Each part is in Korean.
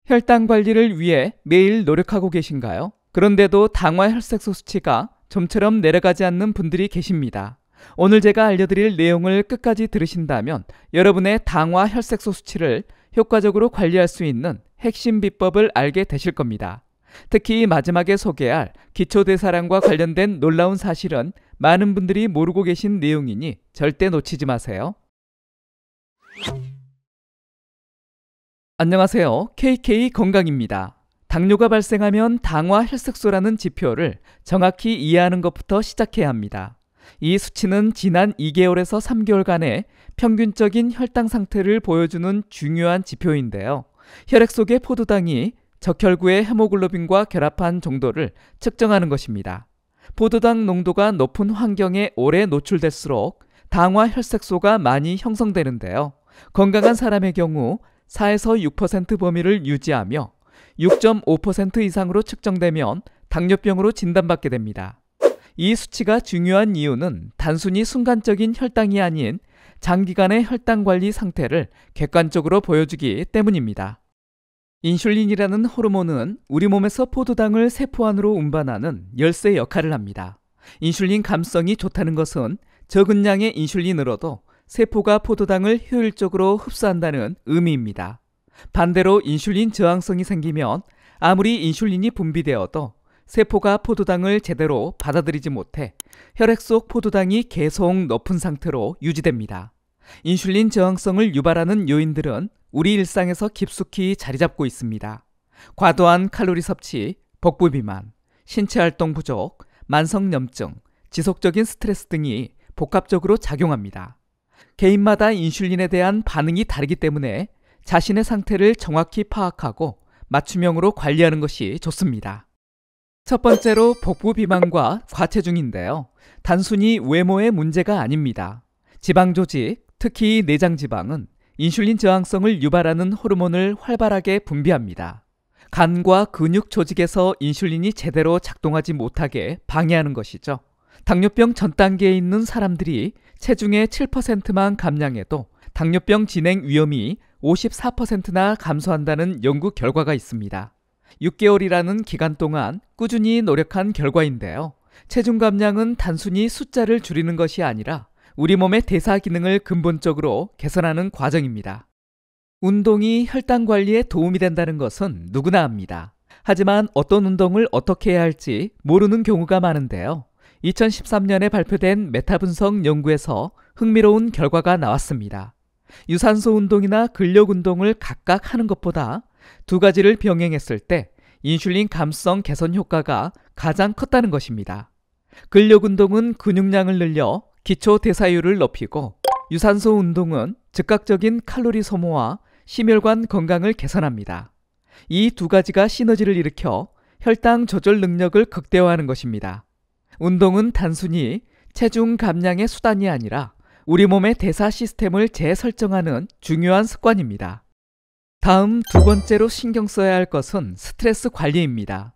혈당 관리를 위해 매일 노력하고 계신가요? 그런데도 당화 혈색소 수치가 좀처럼 내려가지 않는 분들이 계십니다. 오늘 제가 알려드릴 내용을 끝까지 들으신다면 여러분의 당화 혈색소 수치를 효과적으로 관리할 수 있는 핵심 비법을 알게 되실 겁니다. 특히 마지막에 소개할 기초대사량과 관련된 놀라운 사실은 많은 분들이 모르고 계신 내용이니 절대 놓치지 마세요. 안녕하세요. KK 건강입니다. 당뇨가 발생하면 당화 혈색소라는 지표를 정확히 이해하는 것부터 시작해야 합니다. 이 수치는 지난 2개월에서 3개월간의 평균적인 혈당 상태를 보여주는 중요한 지표인데요. 혈액 속의 포도당이 적혈구의 헤모글로빈과 결합한 정도를 측정하는 것입니다. 포도당 농도가 높은 환경에 오래 노출될수록 당화 혈색소가 많이 형성되는데요. 건강한 사람의 경우 4에서 6% 범위를 유지하며 6.5% 이상으로 측정되면 당뇨병으로 진단받게 됩니다. 이 수치가 중요한 이유는 단순히 순간적인 혈당이 아닌 장기간의 혈당 관리 상태를 객관적으로 보여주기 때문입니다. 인슐린이라는 호르몬은 우리 몸에서 포도당을 세포 안으로 운반하는 열쇠 역할을 합니다. 인슐린 감성이 좋다는 것은 적은 양의 인슐린으로도 세포가 포도당을 효율적으로 흡수한다는 의미입니다. 반대로 인슐린 저항성이 생기면 아무리 인슐린이 분비되어도 세포가 포도당을 제대로 받아들이지 못해 혈액 속 포도당이 계속 높은 상태로 유지됩니다. 인슐린 저항성을 유발하는 요인들은 우리 일상에서 깊숙이 자리 잡고 있습니다. 과도한 칼로리 섭취, 복부 비만, 신체 활동 부족, 만성염증, 지속적인 스트레스 등이 복합적으로 작용합니다. 개인마다 인슐린에 대한 반응이 다르기 때문에 자신의 상태를 정확히 파악하고 맞춤형으로 관리하는 것이 좋습니다. 첫 번째로 복부 비만과 과체중인데요. 단순히 외모의 문제가 아닙니다. 지방 조직, 특히 내장 지방은 인슐린 저항성을 유발하는 호르몬을 활발하게 분비합니다. 간과 근육 조직에서 인슐린이 제대로 작동하지 못하게 방해하는 것이죠. 당뇨병 전 단계에 있는 사람들이 체중의 7%만 감량해도 당뇨병 진행 위험이 54%나 감소한다는 연구 결과가 있습니다. 6개월이라는 기간 동안 꾸준히 노력한 결과인데요. 체중 감량은 단순히 숫자를 줄이는 것이 아니라 우리 몸의 대사 기능을 근본적으로 개선하는 과정입니다. 운동이 혈당 관리에 도움이 된다는 것은 누구나 압니다. 하지만 어떤 운동을 어떻게 해야 할지 모르는 경우가 많은데요. 2013년에 발표된 메타 분석 연구에서 흥미로운 결과가 나왔습니다. 유산소 운동이나 근력 운동을 각각 하는 것보다 두 가지를 병행했을 때 인슐린 감성 개선 효과가 가장 컸다는 것입니다. 근력 운동은 근육량을 늘려 기초 대사율을 높이고 유산소 운동은 즉각적인 칼로리 소모와 심혈관 건강을 개선합니다. 이 두 가지가 시너지를 일으켜 혈당 조절 능력을 극대화하는 것입니다. 운동은 단순히 체중 감량의 수단이 아니라 우리 몸의 대사 시스템을 재설정하는 중요한 습관입니다. 다음 두 번째로 신경 써야 할 것은 스트레스 관리입니다.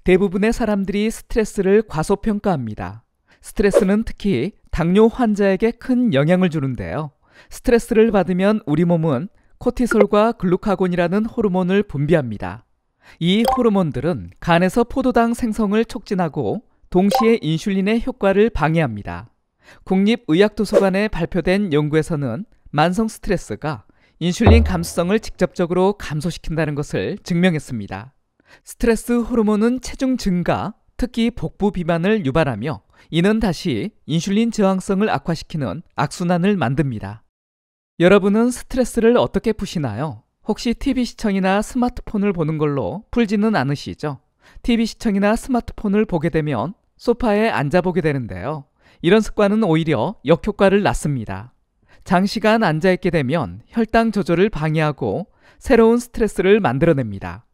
대부분의 사람들이 스트레스를 과소평가합니다. 스트레스는 특히 당뇨 환자에게 큰 영향을 주는데요. 스트레스를 받으면 우리 몸은 코티솔과 글루카곤이라는 호르몬을 분비합니다. 이 호르몬들은 간에서 포도당 생성을 촉진하고 동시에 인슐린의 효과를 방해합니다. 국립의학도서관에 발표된 연구에서는 만성 스트레스가 인슐린 감수성을 직접적으로 감소시킨다는 것을 증명했습니다. 스트레스 호르몬은 체중 증가, 특히 복부 비만을 유발하며 이는 다시 인슐린 저항성을 악화시키는 악순환을 만듭니다. 여러분은 스트레스를 어떻게 푸시나요? 혹시 TV 시청이나 스마트폰을 보는 걸로 풀지는 않으시죠? TV 시청이나 스마트폰을 보게 되면 소파에 앉아보게 되는데요. 이런 습관은 오히려 역효과를 낳습니다. 장시간 앉아있게 되면 혈당 조절을 방해하고 새로운 스트레스를 만들어냅니다.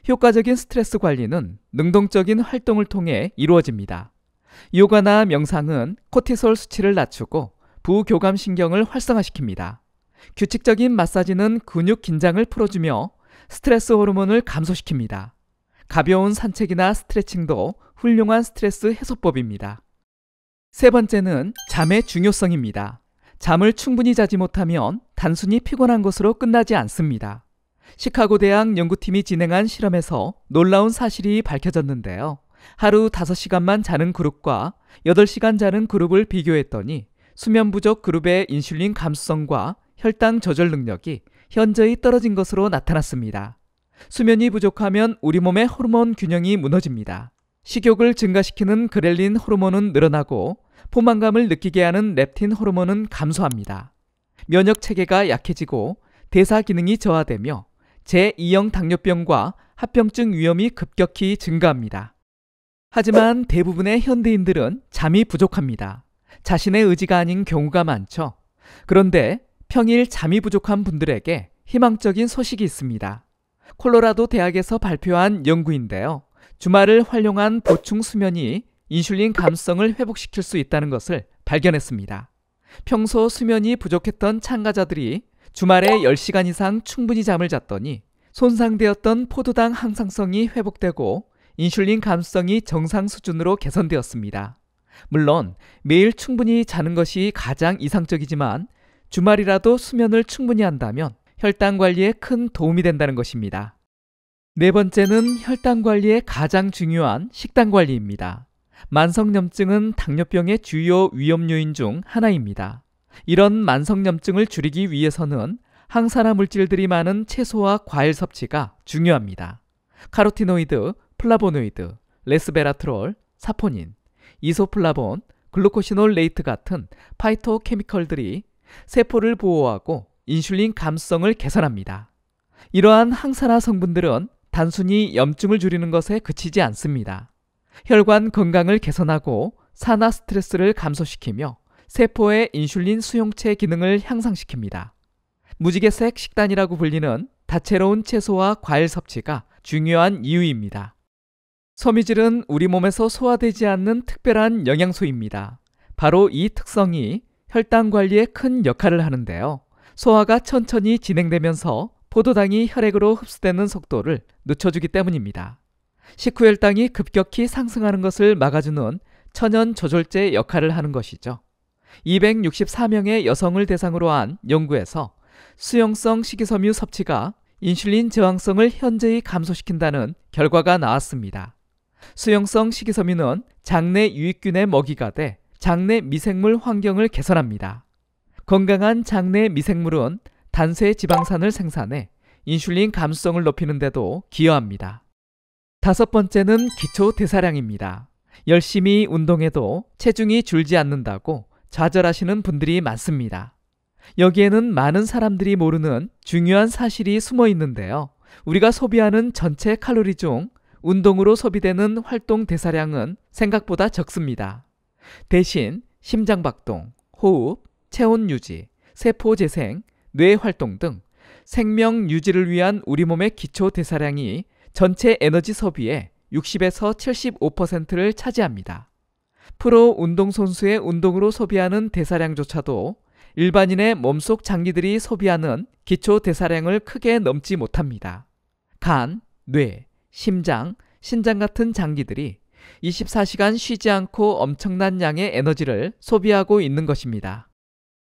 효과적인 스트레스 관리는 능동적인 활동을 통해 이루어집니다. 요가나 명상은 코티솔 수치를 낮추고 부교감신경을 활성화시킵니다. 규칙적인 마사지는 근육 긴장을 풀어주며 스트레스 호르몬을 감소시킵니다. 가벼운 산책이나 스트레칭도 훌륭한 스트레스 해소법입니다. 세 번째는 잠의 중요성입니다. 잠을 충분히 자지 못하면 단순히 피곤한 것으로 끝나지 않습니다. 시카고 대학 연구팀이 진행한 실험에서 놀라운 사실이 밝혀졌는데요. 하루 5시간만 자는 그룹과 8시간 자는 그룹을 비교했더니 수면 부족 그룹의 인슐린 감수성과 혈당 조절 능력이 현저히 떨어진 것으로 나타났습니다. 수면이 부족하면 우리 몸의 호르몬 균형이 무너집니다. 식욕을 증가시키는 그렐린 호르몬은 늘어나고 포만감을 느끼게 하는 렙틴 호르몬은 감소합니다. 면역 체계가 약해지고 대사 기능이 저하되며 제2형 당뇨병과 합병증 위험이 급격히 증가합니다. 하지만 대부분의 현대인들은 잠이 부족합니다. 자신의 의지가 아닌 경우가 많죠. 그런데 평일 잠이 부족한 분들에게 희망적인 소식이 있습니다. 콜로라도 대학에서 발표한 연구인데요. 주말을 활용한 보충 수면이 인슐린 감수성을 회복시킬 수 있다는 것을 발견했습니다. 평소 수면이 부족했던 참가자들이 주말에 10시간 이상 충분히 잠을 잤더니 손상되었던 포도당 항상성이 회복되고 인슐린 감수성이 정상 수준으로 개선되었습니다. 물론 매일 충분히 자는 것이 가장 이상적이지만 주말이라도 수면을 충분히 한다면 혈당 관리에 큰 도움이 된다는 것입니다. 네 번째는 혈당 관리에 가장 중요한 식단 관리입니다. 만성염증은 당뇨병의 주요 위험 요인 중 하나입니다. 이런 만성염증을 줄이기 위해서는 항산화 물질들이 많은 채소와 과일 섭취가 중요합니다. 카로티노이드, 플라보노이드, 레스베라트롤, 사포닌, 이소플라본, 글루코시놀레이트 같은 파이토케미컬들이 세포를 보호하고 인슐린 감수성을 개선합니다. 이러한 항산화 성분들은 단순히 염증을 줄이는 것에 그치지 않습니다. 혈관 건강을 개선하고 산화 스트레스를 감소시키며 세포의 인슐린 수용체 기능을 향상시킵니다. 무지개색 식단이라고 불리는 다채로운 채소와 과일 섭취가 중요한 이유입니다. 섬유질은 우리 몸에서 소화되지 않는 특별한 영양소입니다. 바로 이 특성이 혈당 관리에 큰 역할을 하는데요. 소화가 천천히 진행되면서 포도당이 혈액으로 흡수되는 속도를 늦춰주기 때문입니다. 식후 혈당이 급격히 상승하는 것을 막아주는 천연 조절제 역할을 하는 것이죠. 264명의 여성을 대상으로 한 연구에서 수용성 식이섬유 섭취가 인슐린 저항성을 현저히 감소시킨다는 결과가 나왔습니다. 수용성 식이섬유는 장내 유익균의 먹이가 돼 장내 미생물 환경을 개선합니다. 건강한 장내 미생물은 단세 지방산을 생산해 인슐린 감수성을 높이는 데도 기여합니다. 다섯 번째는 기초 대사량입니다. 열심히 운동해도 체중이 줄지 않는다고 좌절하시는 분들이 많습니다. 여기에는 많은 사람들이 모르는 중요한 사실이 숨어 있는데요. 우리가 소비하는 전체 칼로리 중 운동으로 소비되는 활동 대사량은 생각보다 적습니다. 대신 심장박동, 호흡, 체온 유지, 세포 재생, 뇌 활동 등 생명 유지를 위한 우리 몸의 기초 대사량이 전체 에너지 소비의 60에서 75%를 차지합니다. 프로 운동선수의 운동으로 소비하는 대사량조차도 일반인의 몸속 장기들이 소비하는 기초 대사량을 크게 넘지 못합니다. 간, 뇌, 심장, 신장 같은 장기들이 24시간 쉬지 않고 엄청난 양의 에너지를 소비하고 있는 것입니다.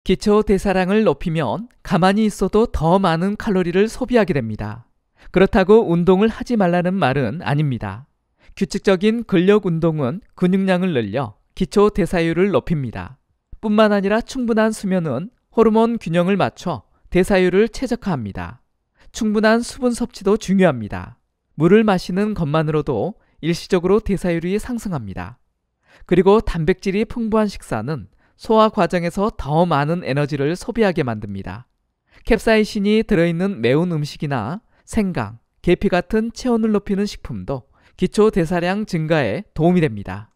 기초 대사량을 높이면 가만히 있어도 더 많은 칼로리를 소비하게 됩니다. 그렇다고 운동을 하지 말라는 말은 아닙니다. 규칙적인 근력 운동은 근육량을 늘려 기초 대사율을 높입니다. 뿐만 아니라 충분한 수면은 호르몬 균형을 맞춰 대사율을 최적화합니다. 충분한 수분 섭취도 중요합니다. 물을 마시는 것만으로도 일시적으로 대사율이 상승합니다. 그리고 단백질이 풍부한 식사는 소화 과정에서 더 많은 에너지를 소비하게 만듭니다. 캡사이신이 들어있는 매운 음식이나 생강, 계피 같은 체온을 높이는 식품도 기초 대사량 증가에 도움이 됩니다.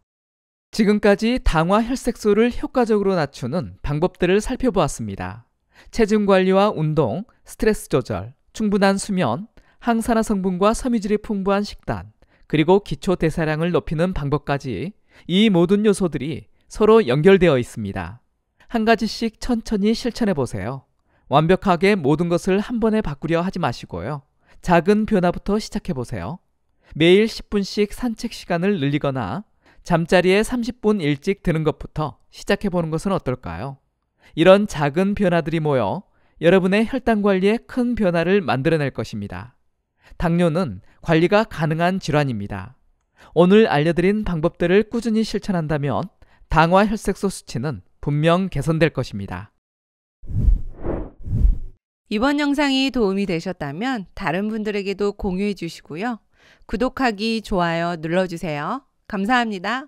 지금까지 당화 혈색소를 효과적으로 낮추는 방법들을 살펴보았습니다. 체중 관리와 운동, 스트레스 조절, 충분한 수면, 항산화 성분과 섬유질이 풍부한 식단, 그리고 기초 대사량을 높이는 방법까지 이 모든 요소들이 서로 연결되어 있습니다. 한 가지씩 천천히 실천해 보세요. 완벽하게 모든 것을 한 번에 바꾸려 하지 마시고요. 작은 변화부터 시작해 보세요. 매일 10분씩 산책 시간을 늘리거나 잠자리에 30분 일찍 드는 것부터 시작해 보는 것은 어떨까요? 이런 작은 변화들이 모여 여러분의 혈당 관리에 큰 변화를 만들어낼 것입니다. 당뇨는 관리가 가능한 질환입니다. 오늘 알려드린 방법들을 꾸준히 실천한다면 당화 혈색소 수치는 분명 개선될 것입니다. 이번 영상이 도움이 되셨다면 다른 분들에게도 공유해 주시고요. 구독하기, 좋아요 눌러주세요. 감사합니다.